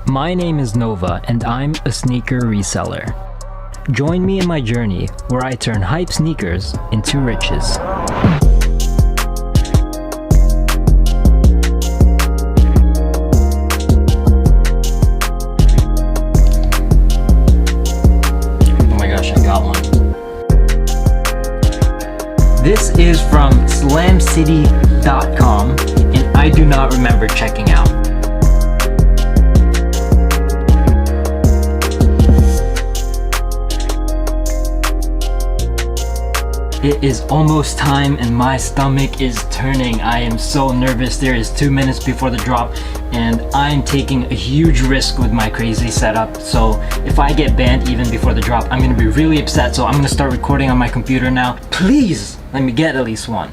My name is Nova and I'm a sneaker reseller. Join me in my journey where I turn hype sneakers into riches. This is from slamcity.com and I do not remember checking out. It is almost time and my stomach is turning. I am so nervous. There is 2 minutes before the drop and I'm taking a huge risk with my crazy setup. So if I get banned even before the drop, I'm gonna be really upset. So I'm gonna start recording on my computer now. Please let me get at least one.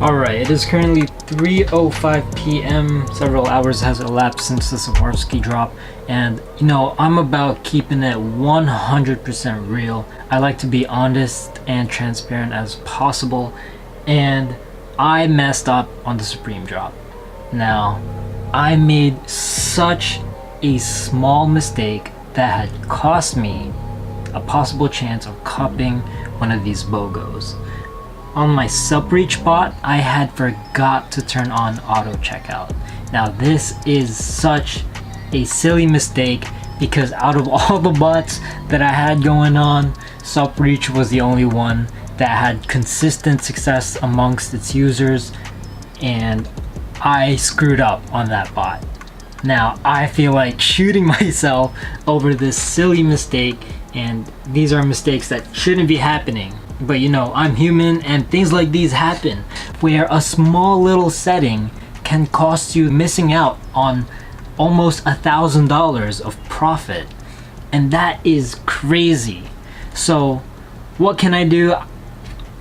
Alright, it is currently 3:05 p.m. Several hours has elapsed since the Swarovski drop, and you know, I'm about keeping it 100% real. I like to be honest and transparent as possible, and I messed up on the Supreme drop. Now, I made such a small mistake that had cost me a possible chance of copying one of these BOGOs. On my Supreach bot, I had forgot to turn on auto checkout. Now this is such a silly mistake because out of all the bots that I had going on, Supreach was the only one that had consistent success amongst its users, and I screwed up on that bot. Now I feel like shooting myself over this silly mistake, and these are mistakes that shouldn't be happening. But you know, I'm human and things like these happen, where a small little setting can cost you missing out on almost $1,000 of profit, and that is crazy. So what can I do?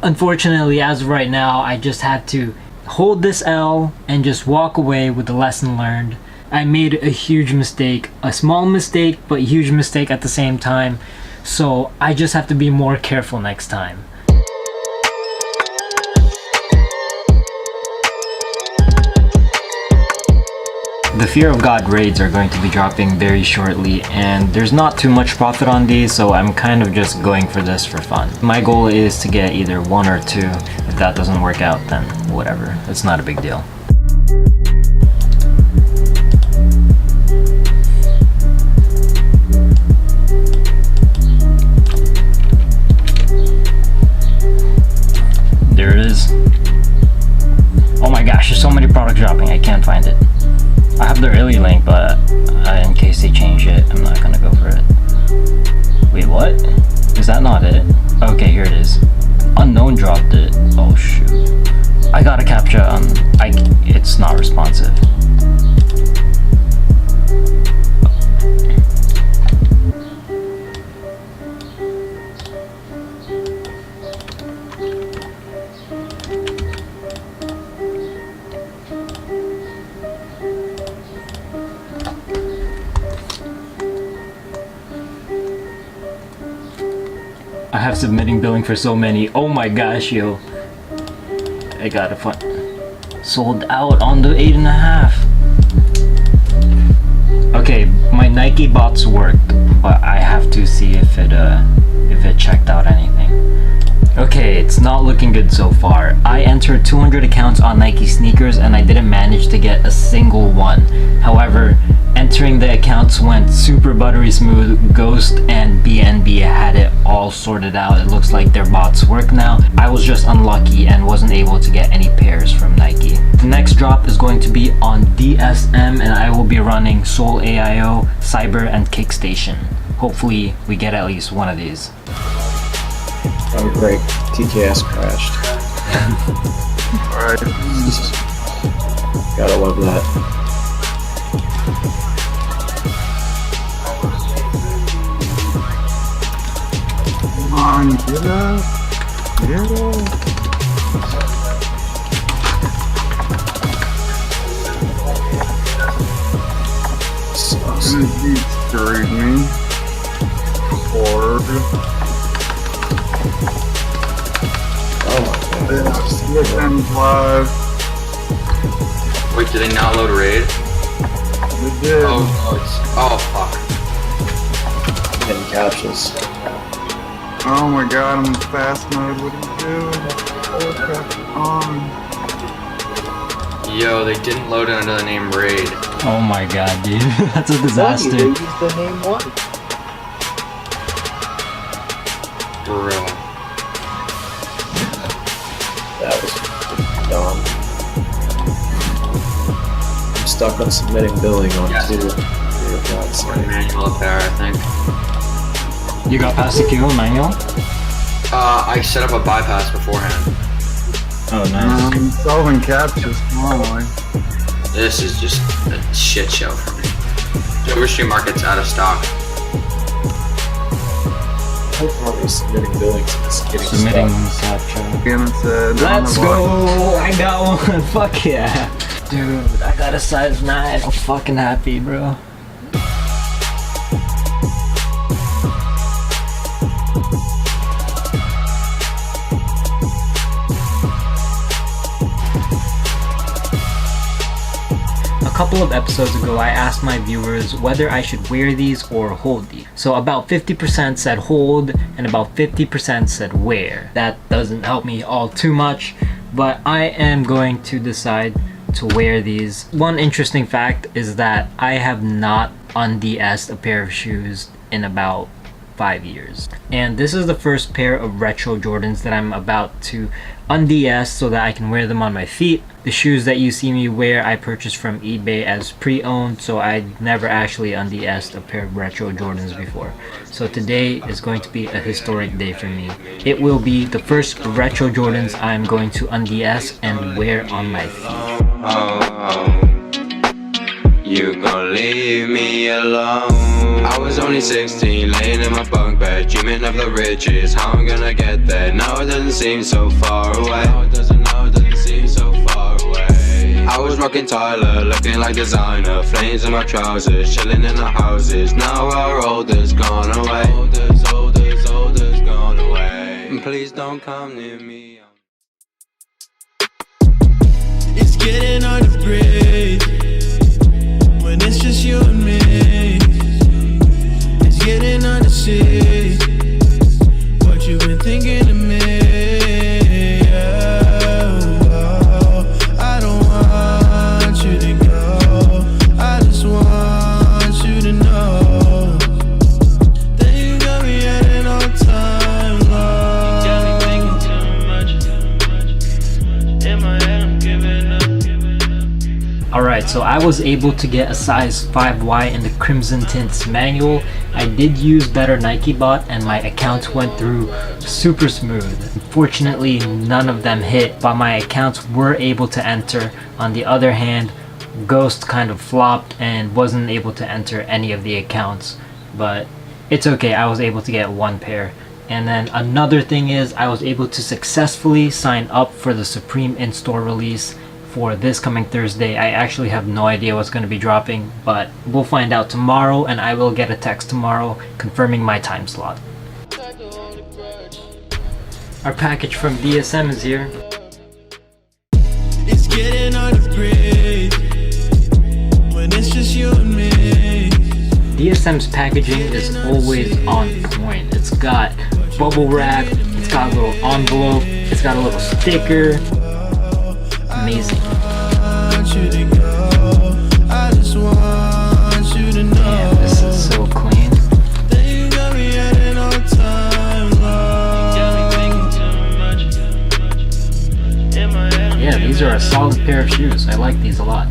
Unfortunately, as of right now, I just had to hold this L and just walk away with the lesson learned. I made a huge mistake, a small mistake but huge mistake at the same time. So I just have to be more careful next time. The Fear of God raids are going to be dropping very shortly, and there's not too much profit on these, so I'm kind of just going for this for fun. My goal is to get either 1 or 2. If that doesn't work out, then whatever. It's not a big deal. There it is. Oh my gosh, there's so many products dropping, I can't find it. I have the early link, but in case they change it, I'm not gonna go for it. Wait, what? Is that not it? Okay, here it is. Unknown dropped it. Oh shoot. I got a captcha it's not responsive. I have submitting billing for so many. Oh my gosh, yo. I got a fun. Sold out on the 8.5. Okay, my Nike bots worked, but I have to see if it checked out anything. Okay, it's not looking good so far. I entered 200 accounts on Nike sneakers and I didn't manage to get a single one. However, entering the accounts went super buttery smooth. Ghost and BNB had it all sorted out. It looks like their bots work now. I was just unlucky and wasn't able to get any pairs from Nike. The next drop is going to be on DSM and I will be running Soul AIO, Cyber, and Kickstation. Hopefully we get at least one of these. That was great. TKS crashed. Alright. Gotta love that. Come on, get up. Get up. He screwed me. Lord. Oh my god. DSM's live. Wait, did they not load raid? They did. Oh fuck. Getting captures. Oh my god, I'm in fast mode. What are you doing? On. Yo, they didn't load it under the name raid. Oh my god, dude. That's a disaster. They used the name 1. Bro. That was dumb. I'm stuck on submitting billing on Yes. 2. For God's Or sake. manual up there, I think. You got past the queue manual? I set up a bypass beforehand. Oh, nice. Solving captures normally. This is just a shit show for me. Overstream Market's out of stock. How are we submitting billing? It's getting Submitting stuck. capture. Again, it said. Let's go! I got one! Fuck yeah! Dude, I got a size 9. I'm fucking happy, bro. A couple of episodes ago, I asked my viewers whether I should wear these or hold these. So about 50% said hold and about 50% said wear. That doesn't help me all too much, but I am going to decide to wear these. One interesting fact is that I have not un-DS'd a pair of shoes in about 5 years. And this is the first pair of retro Jordans that I'm about to un-DS so that I can wear them on my feet. The shoes that you see me wear I purchased from eBay as pre-owned, so I never actually un-DS'd a pair of retro Jordans before. So today is going to be a historic day for me. It will be the first retro Jordans I'm going to un-DS and wear on my feet. You gon' leave me alone. I was only 16, laying in my bunk bed, dreaming of the riches. How I'm gonna get there? Now it doesn't seem so far away. Now it doesn't seem so far away. I was rocking Tyler, looking like designer, flames in my trousers, chilling in the houses. Now our oldest gone away. Oldest gone away. Please don't come near me. It's getting hard to breathe when it's just you and me. It's getting hard to see what you've been thinking of me. Oh, I don't want you to go. I just want you to know that you got me at an all-time low. You got me thinking too much. In my head, I'm giving up. Alright, so I was able to get a size 5Y in the Crimson Tints manual. I did use better Nike bot and my accounts went through super smooth. Unfortunately, none of them hit, but my accounts were able to enter. On the other hand, Ghost kind of flopped and wasn't able to enter any of the accounts. But it's okay, I was able to get one pair. And then another thing is I was able to successfully sign up for the Supreme in-store release for this coming Thursday. I actually have no idea what's going to be dropping, but we'll find out tomorrow, and I will get a text tomorrow confirming my time slot. Our package from DSM is here. It's getting hard to breathe when it's just you and me. DSM's packaging is always on point. It's got bubble wrap, it's got a little envelope, it's got a little sticker. Amazing. Man, this is so clean. Yeah, these are a solid pair of shoes. I like these a lot.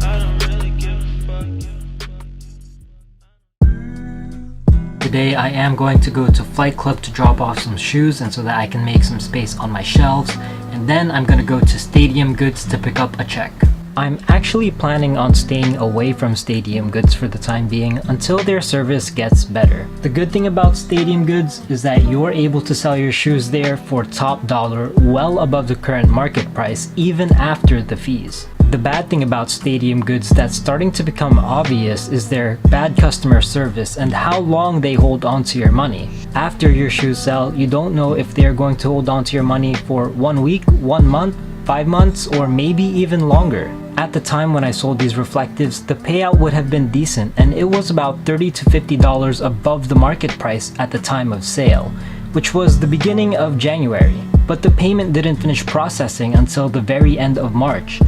The today I am going to go to Flight Club to drop off some shoes and so that I can make some space on my shelves, and then I'm gonna go to Stadium Goods to pick up a check. I'm actually planning on staying away from Stadium Goods for the time being until their service gets better. The good thing about Stadium Goods is that you're able to sell your shoes there for top dollar, well above the current market price, even after the fees. The bad thing about Stadium Goods that's starting to become obvious is their bad customer service and how long they hold on to your money. After your shoes sell, you don't know if they're going to hold on to your money for 1 week, 1 month, 5 months, or maybe even longer. At the time when I sold these reflectives, the payout would have been decent, and it was about $30 to $50 above the market price at the time of sale, which was the beginning of January. But the payment didn't finish processing until the very end of March,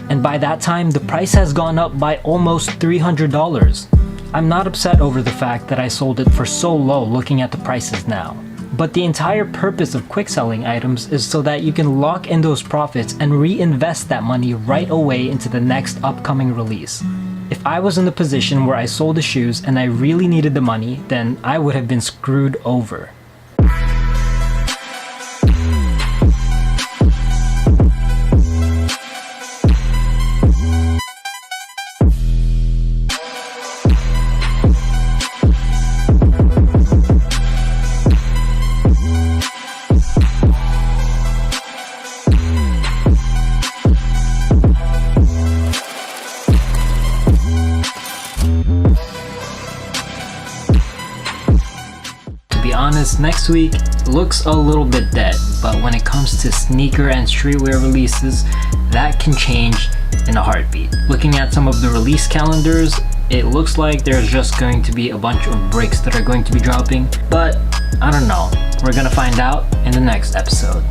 and by that time the price has gone up by almost $300. I'm not upset over the fact that I sold it for so low looking at the prices now. But the entire purpose of quick selling items is so that you can lock in those profits and reinvest that money right away into the next upcoming release. If I was in the position where I sold the shoes and I really needed the money, then I would have been screwed over. Honest, next week looks a little bit dead, but when it comes to sneaker and streetwear releases, that can change in a heartbeat. Looking at some of the release calendars, it looks like there's just going to be a bunch of breaks that are going to be dropping, but I don't know. We're gonna find out in the next episode.